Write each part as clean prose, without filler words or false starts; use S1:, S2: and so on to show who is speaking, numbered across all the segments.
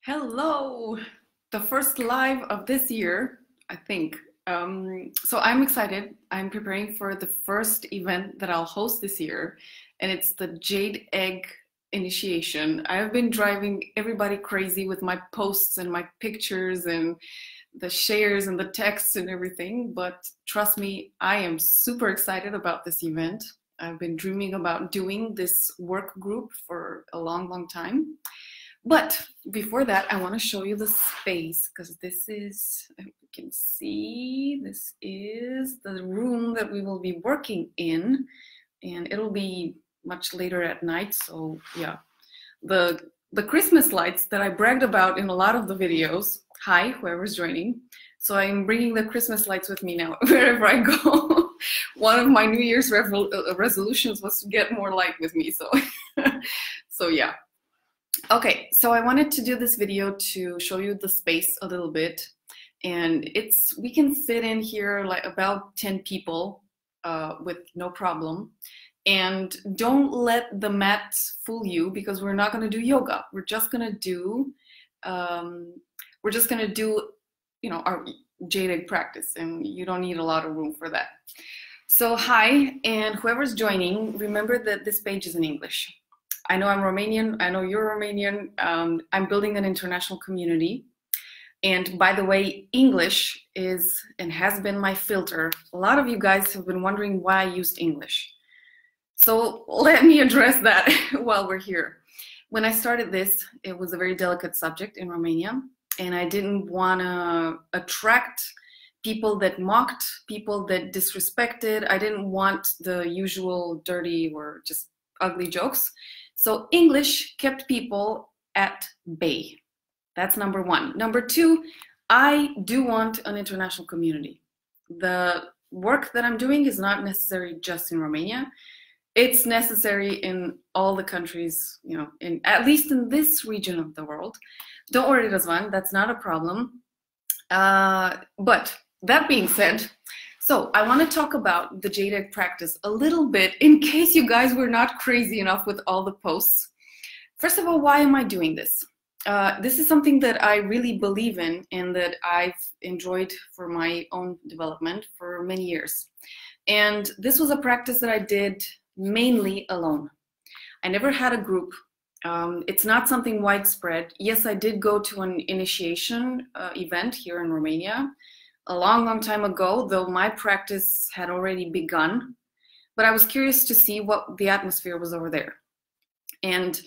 S1: Hello! The first live of this year, I think. So I'm excited. I'm preparing for the first event that I'll host this year, and it's the Jade Egg initiation. I've been driving everybody crazy with my posts and my pictures and the shares and the texts and everything, but trust me, I am super excited about this event. I've been dreaming about doing this work group for a long time. But before that, I want to show you the space because this is, if you can see, this is the room that we will be working in, and it'll be much later at night. So yeah, the Christmas lights that I bragged about in a lot of the videos. Hi, whoever's joining. So I'm bringing the Christmas lights with me now wherever I go. One of my New Year's resolutions was to get more light with me. So, so yeah. Okay, so I wanted to do this video to show you the space a little bit, and we can fit in here like about 10 people with no problem. And don't let the mats fool you because we're not going to do yoga. We're just going to do our Jade Egg practice, and you don't need a lot of room for that. So hi, and whoever's joining, remember that this page is in English. I know I'm Romanian, I know you're Romanian. I'm building an international community. And by the way, English is and has been my filter. A lot of you guys have been wondering why I used English. So let me address that while we're here. When I started this, it was a very delicate subject in Romania, and I didn't want to attract people that mocked, people that disrespected. I didn't want the usual dirty or just ugly jokes. So English kept people at bay. That's number one. Number two, I do want an international community. The work that I'm doing is not necessary just in Romania. It's necessary in all the countries, at least in this region of the world. Don't worry, Razvan, that's not a problem. But that being said, so I want to talk about the Jade Egg practice a little bit in case you guys were not crazy enough with all the posts. First of all, why am I doing this? This is something that I really believe in and that I've enjoyed for my own development for many years. And this was a practice that I did mainly alone. I never had a group. It's not something widespread. Yes, I did go to an initiation event here in Romania a long time ago, though my practice had already begun, but I was curious to see what the atmosphere was over there. And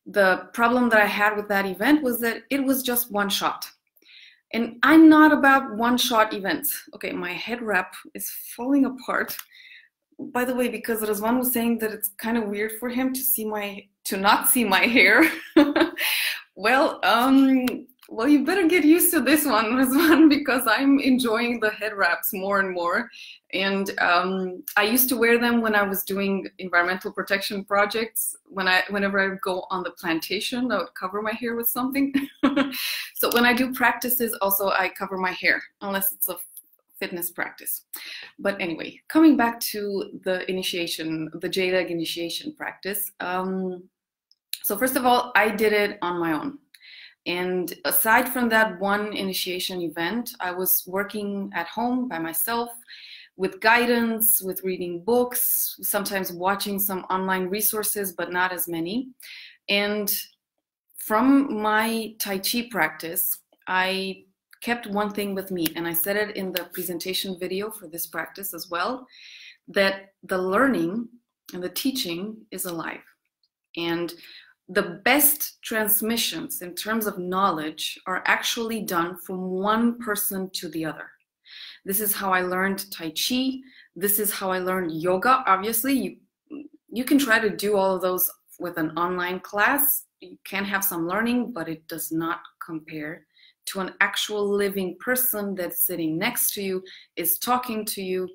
S1: the problem that I had with that event was that it was just one shot. And I'm not about one-shot events. Okay, my head wrap is falling apart. By the way, because Razvan was saying that it's kind of weird for him to not see my hair. Well, you better get used to this one, Razvan, because I'm enjoying the head wraps more and more. And I used to wear them when I was doing environmental protection projects. Whenever I would go on the plantation, I would cover my hair with something. So when I do practices, also I cover my hair, unless it's a fitness practice. But anyway, coming back to the initiation, the Jade Egg initiation practice. So first of all, I did it on my own. And aside from that one initiation event, I was working at home by myself with guidance, with reading books, sometimes watching some online resources, but not as many. And from my Tai Chi practice, I kept one thing with me, and I said it in the presentation video for this practice as well, that the learning and the teaching is alive. And the best transmissions in terms of knowledge are actually done from one person to the other. This is how I learned Tai Chi. This is how I learned yoga. Obviously, you can try to do all of those with an online class. You can have some learning, but it does not compare to an actual living person that's sitting next to you, is talking to you,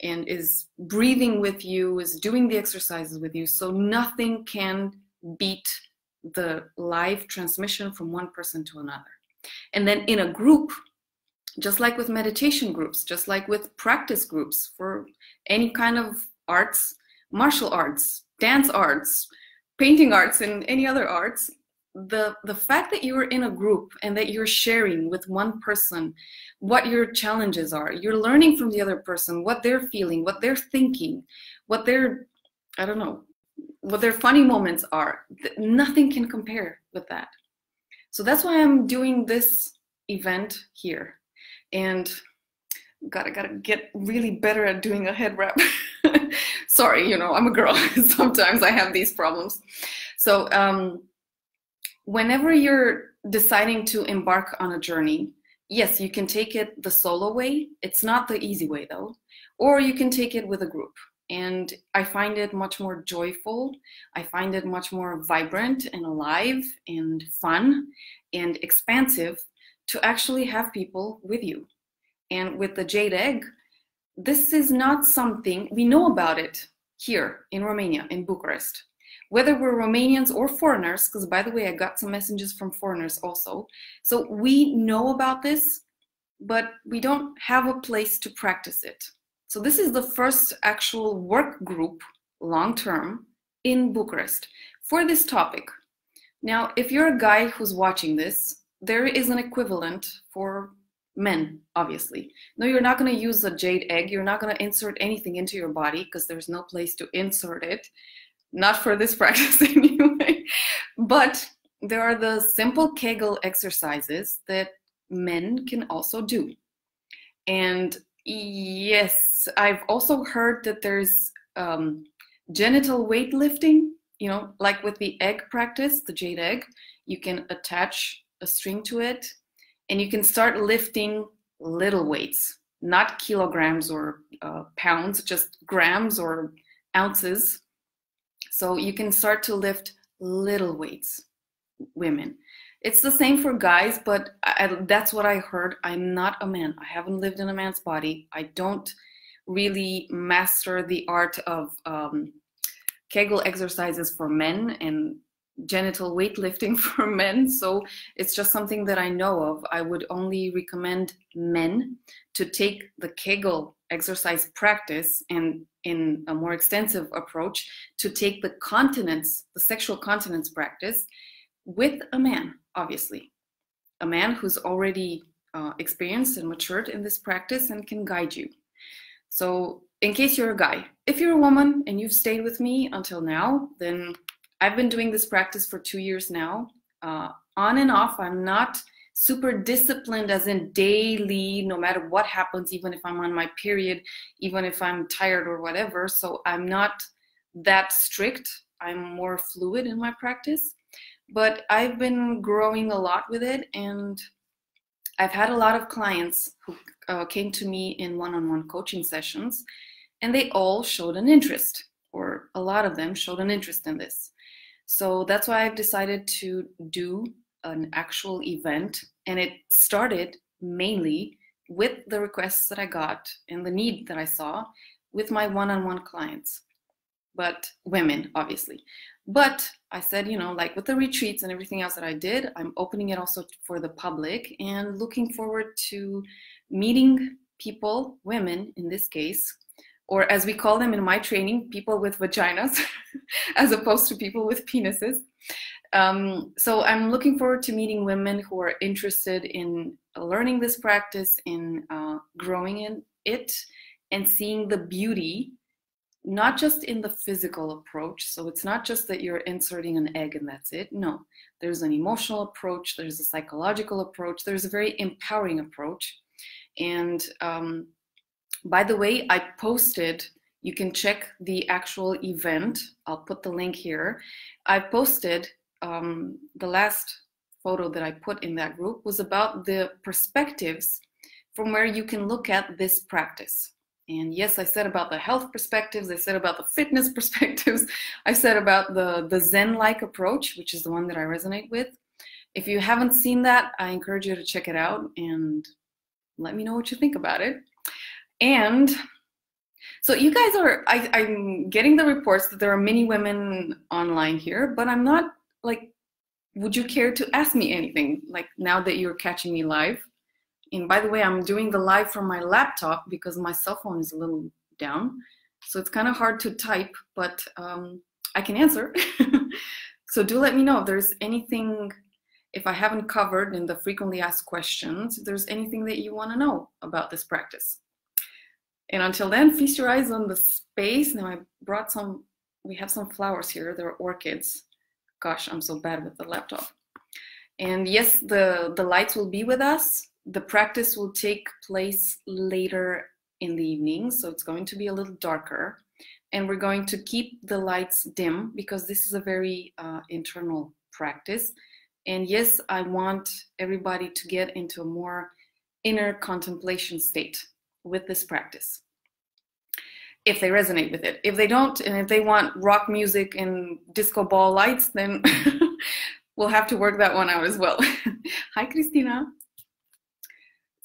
S1: and is breathing with you, is doing the exercises with you. So nothing can beat the live transmission from one person to another. And then in a group, just like with meditation groups, just like with practice groups for any kind of arts, martial arts, dance arts, painting arts, and any other arts, the fact that you're in a group and that you're sharing with one person what your challenges are, you're learning from the other person what they're feeling, what they're thinking, what their, I don't know, what their funny moments are. Nothing can compare with that. So that's why I'm doing this event here. And gotta get really better at doing a head wrap. Sorry, you know, I'm a girl. Sometimes I have these problems. So whenever you're deciding to embark on a journey, yes, you can take it the solo way. It's not the easy way though. Or you can take it with a group. And I find it much more joyful. I find it much more vibrant and alive and fun and expansive to actually have people with you. And with the Jade Egg, this is not something, we know about it here in Romania, in Bucharest. Whether we're Romanians or foreigners, because by the way, I got some messages from foreigners also. So we know about this, but we don't have a place to practice it. So this is the first actual work group, long-term, in Bucharest for this topic. Now, if you're a guy who's watching this, there is an equivalent for men, obviously. No, you're not going to use a Jade Egg. You're not going to insert anything into your body because there's no place to insert it. Not for this practice anyway. But there are the simple Kegel exercises that men can also do. And yes, I've also heard that there's genital weightlifting, you know, like with the egg practice, the Jade Egg, you can attach a string to it and you can start lifting little weights, not kilograms or pounds, just grams or ounces. So you can start to lift little weights, women. It's the same for guys, but that's what I heard. I'm not a man. I haven't lived in a man's body. I don't really master the art of Kegel exercises for men and genital weightlifting for men. So it's just something that I know of. I would only recommend men to take the Kegel exercise practice and in a more extensive approach to take the continence, the sexual continence practice with a man, obviously. A man who's already experienced and matured in this practice and can guide you. So in case you're a guy, if you're a woman and you've stayed with me until now, then I've been doing this practice for 2 years now, on and off. I'm not super disciplined as in daily, no matter what happens, even if I'm on my period, even if I'm tired or whatever. So I'm not that strict. I'm more fluid in my practice, but I've been growing a lot with it. And I've had a lot of clients who came to me in one-on-one coaching sessions, and they all showed an interest, or a lot of them showed an interest in this. So that's why I've decided to do an actual event, and it started mainly with the requests that I got and the need that I saw with my one-on-one clients, but women, obviously. But I said, you know, like with the retreats and everything else that I did, I'm opening it also for the public and looking forward to meeting people, women in this case, or as we call them in my training, people with vaginas, as opposed to people with penises. So I'm looking forward to meeting women who are interested in learning this practice, in growing in it, and seeing the beauty, not just in the physical approach. So it's not just that you're inserting an egg and that's it. No, there's an emotional approach, there's a psychological approach, there's a very empowering approach. And by the way, I posted, you can check the actual event. I'll put the link here. I posted the last photo that I put in that group was about the perspectives from where you can look at this practice. And yes, I said about the health perspectives, I said about the fitness perspectives, I said about the Zen-like approach, which is the one that I resonate with. If you haven't seen that, I encourage you to check it out and let me know what you think about it. And so you guys are, I'm getting the reports that there are many women online here, but I'm not like, would you care to ask me anything, like now that you're catching me live? And by the way, I'm doing the live from my laptop because my cell phone is a little down. So it's kind of hard to type, but I can answer. So do let me know if there's anything, if I haven't covered in the frequently asked questions, if there's anything that you want to know about this practice. And until then, feast your eyes on the space. Now I brought some, we have some flowers here. They're orchids. Gosh, I'm so bad with the laptop. And yes, the lights will be with us. The practice will take place later in the evening, so it's going to be a little darker. And we're going to keep the lights dim because this is a very internal practice. And yes, I want everybody to get into a more inner contemplation state with this practice, if they resonate with it. If they don't, and if they want rock music and disco ball lights, then we'll have to work that one out as well. Hi, Christina.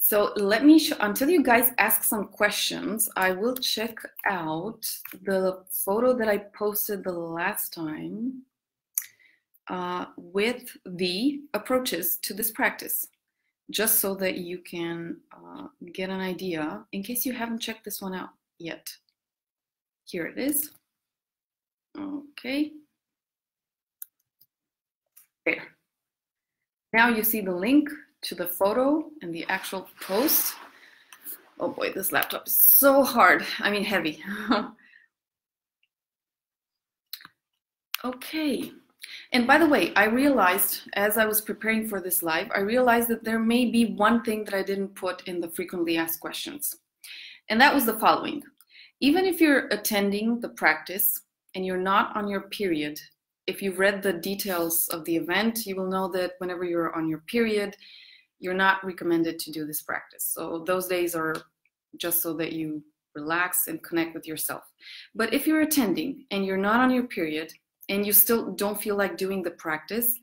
S1: So let me show, until you guys ask some questions, I will check out the photo that I posted the last time with the approaches to this practice, just so that you can get an idea in case you haven't checked this one out yet. Here it is. Okay. There. Now you see the link to the photo and the actual post. Oh boy, this laptop is so hard. I mean, heavy. Okay. And by the way, I realized as I was preparing for this live, I realized that there may be one thing that I didn't put in the frequently asked questions. And that was the following. Even if you're attending the practice and you're not on your period, if you've read the details of the event, you will know that whenever you're on your period, you're not recommended to do this practice. So those days are just so that you relax and connect with yourself. But if you're attending and you're not on your period and you still don't feel like doing the practice,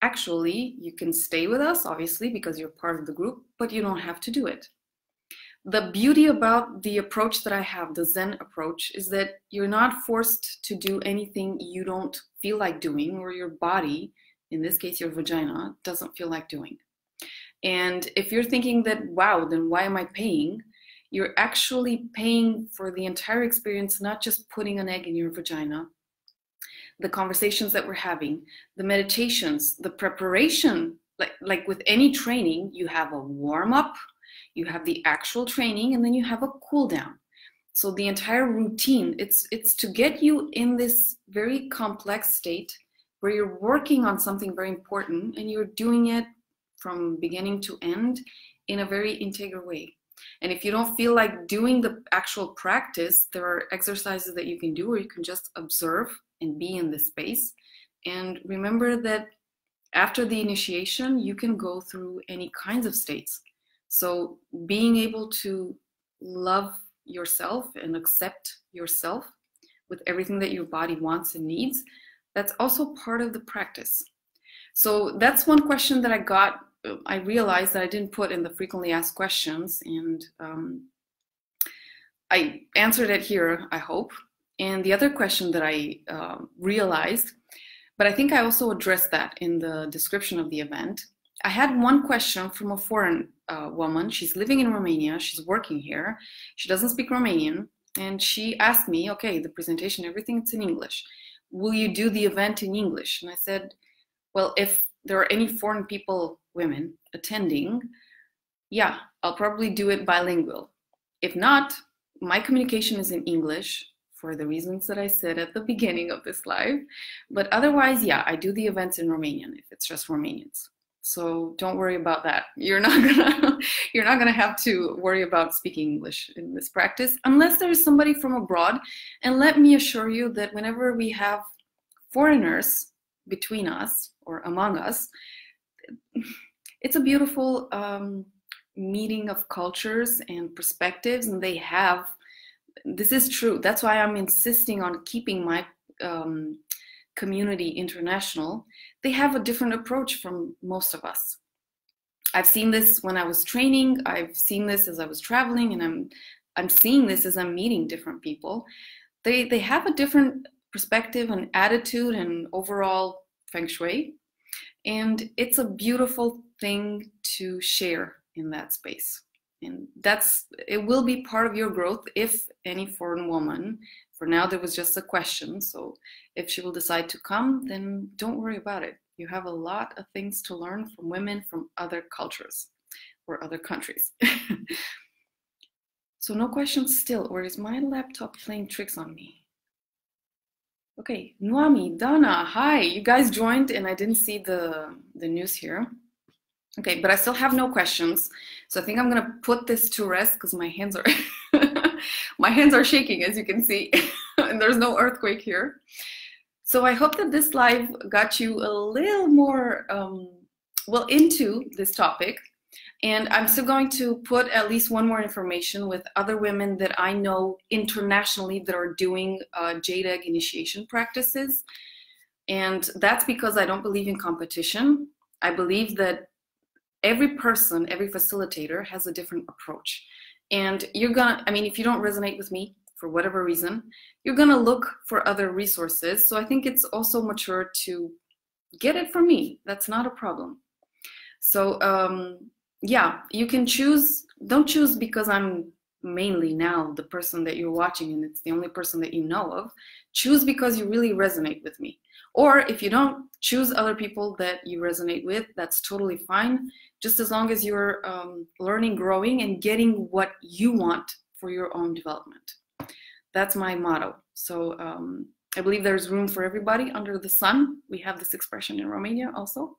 S1: actually, you can stay with us, obviously, because you're part of the group, but you don't have to do it. The beauty about the approach that I have, the Zen approach, is that you're not forced to do anything you don't feel like doing, or your body, in this case your vagina, doesn't feel like doing. And if you're thinking that, wow, then why am I paying? You're actually paying for the entire experience, not just putting an egg in your vagina, the conversations that we're having, the meditations, the preparation, like with any training, you have a warm-up, you have the actual training, and then you have a cool down. So the entire routine, it's to get you in this very complex state where you're working on something very important and you're doing it from beginning to end in a very integral way. And if you don't feel like doing the actual practice, there are exercises that you can do, or you can just observe and be in this space. And remember that after the initiation, you can go through any kinds of states. So being able to love yourself and accept yourself with everything that your body wants and needs, that's also part of the practice. So that's one question that I realized that I didn't put in the frequently asked questions, and I answered it here, I hope. And the other question that I realized, but I think I also addressed that in the description of the event. I had one question from a foreign woman. She's living in Romania. She's working here. She doesn't speak Romanian. And she asked me, okay, the presentation, everything, it's in English. Will you do the event in English? And I said, well, if there are any foreign people, women, attending, yeah, I'll probably do it bilingual. If not, my communication is in English for the reasons that I said at the beginning of this live. But otherwise, yeah, I do the events in Romanian if it's just Romanians. So don't worry about that. You're not gonna have to worry about speaking English in this practice unless there is somebody from abroad. And let me assure you that whenever we have foreigners between us or among us, it's a beautiful meeting of cultures and perspectives, and they have, this is true. That's why I'm insisting on keeping my community international. They have a different approach from most of us. I've seen this when I was training. I've seen this as I was traveling, and I'm seeing this as I'm meeting different people. They have a different perspective and attitude and overall feng shui. And it's a beautiful thing to share in that space. And it will be part of your growth if any foreign woman For now, there was just a question. So if she will decide to come, then don't worry about it. You have a lot of things to learn from women from other cultures or other countries. So no questions still, or is my laptop playing tricks on me? Okay, Noami, Donna, hi. You guys joined and I didn't see the news here. Okay, but I still have no questions. So I think I'm gonna put this to rest because my hands are my hands are shaking, as you can see, and there's no earthquake here. So I hope that this live got you a little more well into this topic. And I'm still going to put at least one more information with other women that I know internationally that are doing jade egg initiation practices. And that's because I don't believe in competition. I believe that every person, every facilitator has a different approach. And you're gonna, I mean, if you don't resonate with me for whatever reason, you're gonna look for other resources. So I think it's also mature to get it from me. That's not a problem. So yeah, you can choose, don't choose because I'm mainly now the person that you're watching and it's the only person that you know of. Choose because you really resonate with me. Or if you don't, choose other people that you resonate with. That's totally fine, just as long as you're learning, growing, and getting what you want for your own development. That's my motto. So I believe there's room for everybody under the sun. We have this expression in Romania also.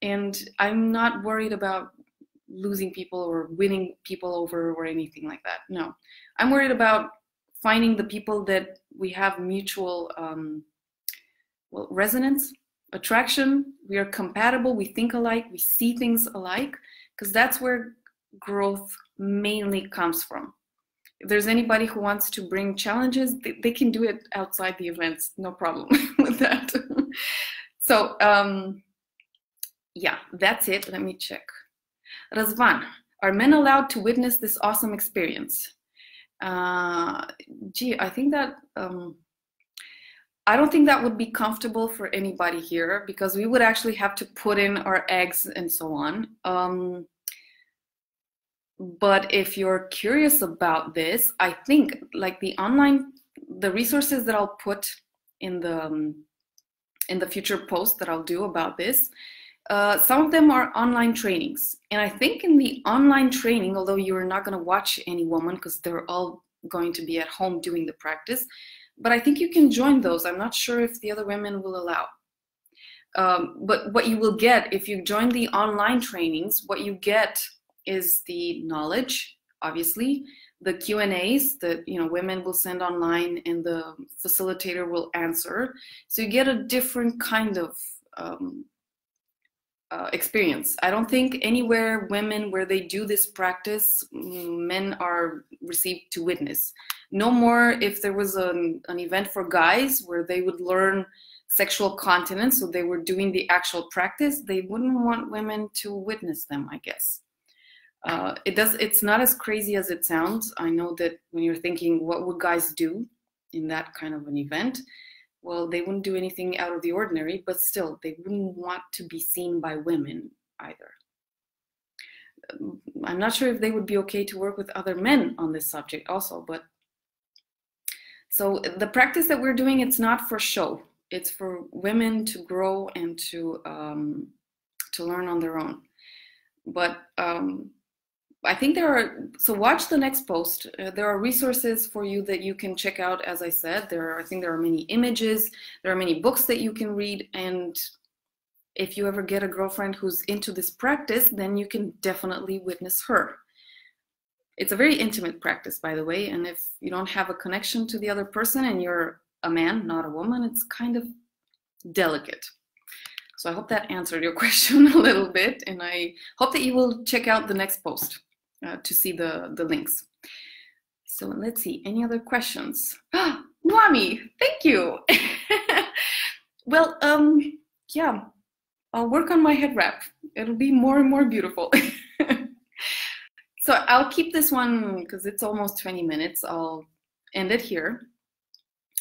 S1: And I'm not worried about losing people or winning people over or anything like that. No, I'm worried about finding the people that we have mutual well, resonance, attraction, we are compatible, we think alike, we see things alike, because that's where growth mainly comes from. If there's anybody who wants to bring challenges, they can do it outside the events, no problem with that. So yeah, that's it. Let me check. Razvan, are men allowed to witness this awesome experience? Gee, I think that I don't think that would be comfortable for anybody here because we would actually have to put in our eggs and so on. But if you're curious about this, I think like the resources that I'll put in the future post that I'll do about this, some of them are online trainings. And I think in the online training, although you're not going to watch any woman because they're all going to be at home doing the practice, but I think you can join those. I'm not sure if the other women will allow. But what you will get if you join the online trainings, what you get is the knowledge, obviously, the Q&As that women will send online and the facilitator will answer. So you get a different kind of experience. I don't think anywhere women where they do this practice, men are received to witness. No more if there was an event for guys where they would learn sexual continence, so they were doing the actual practice, they wouldn't want women to witness them, I guess. It's not as crazy as it sounds. I know that when you're thinking, what would guys do in that kind of an event? Well, they wouldn't do anything out of the ordinary, but still, they wouldn't want to be seen by women either. I'm not sure if they would be okay to work with other men on this subject also, but so the practice that we're doing, it's not for show. It's for women to grow and to learn on their own. But I think so watch the next post. There are resources for you that you can check out, as I said. I think there are many images, there are many books that you can read, and if you ever get a girlfriend who's into this practice, then you can definitely witness her. It's a very intimate practice, by the way, and if you don't have a connection to the other person and you're a man, not a woman, it's kind of delicate. So I hope that answered your question a little bit, and I hope that you will check out the next post to see the links. So let's see, any other questions? Mwami, thank you. Well, yeah, I'll work on my head wrap. It'll be more and more beautiful. So I'll keep this one because it's almost 20 minutes. I'll end it here.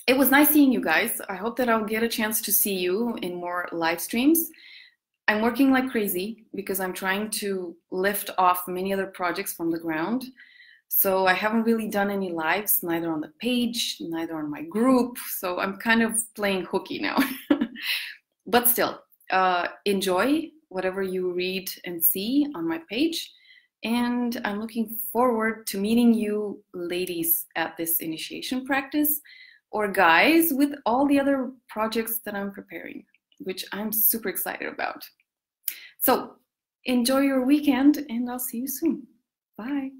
S1: It was nice seeing you guys. I hope that I'll get a chance to see you in more live streams. I'm working like crazy because I'm trying to lift off many other projects from the ground. So I haven't really done any lives, neither on the page, neither on my group. So I'm kind of playing hooky now. But still, enjoy whatever you read and see on my page. And I'm looking forward to meeting you ladies at this initiation practice, or guys with all the other projects that I'm preparing, which I'm super excited about. So enjoy your weekend, and I'll see you soon. Bye.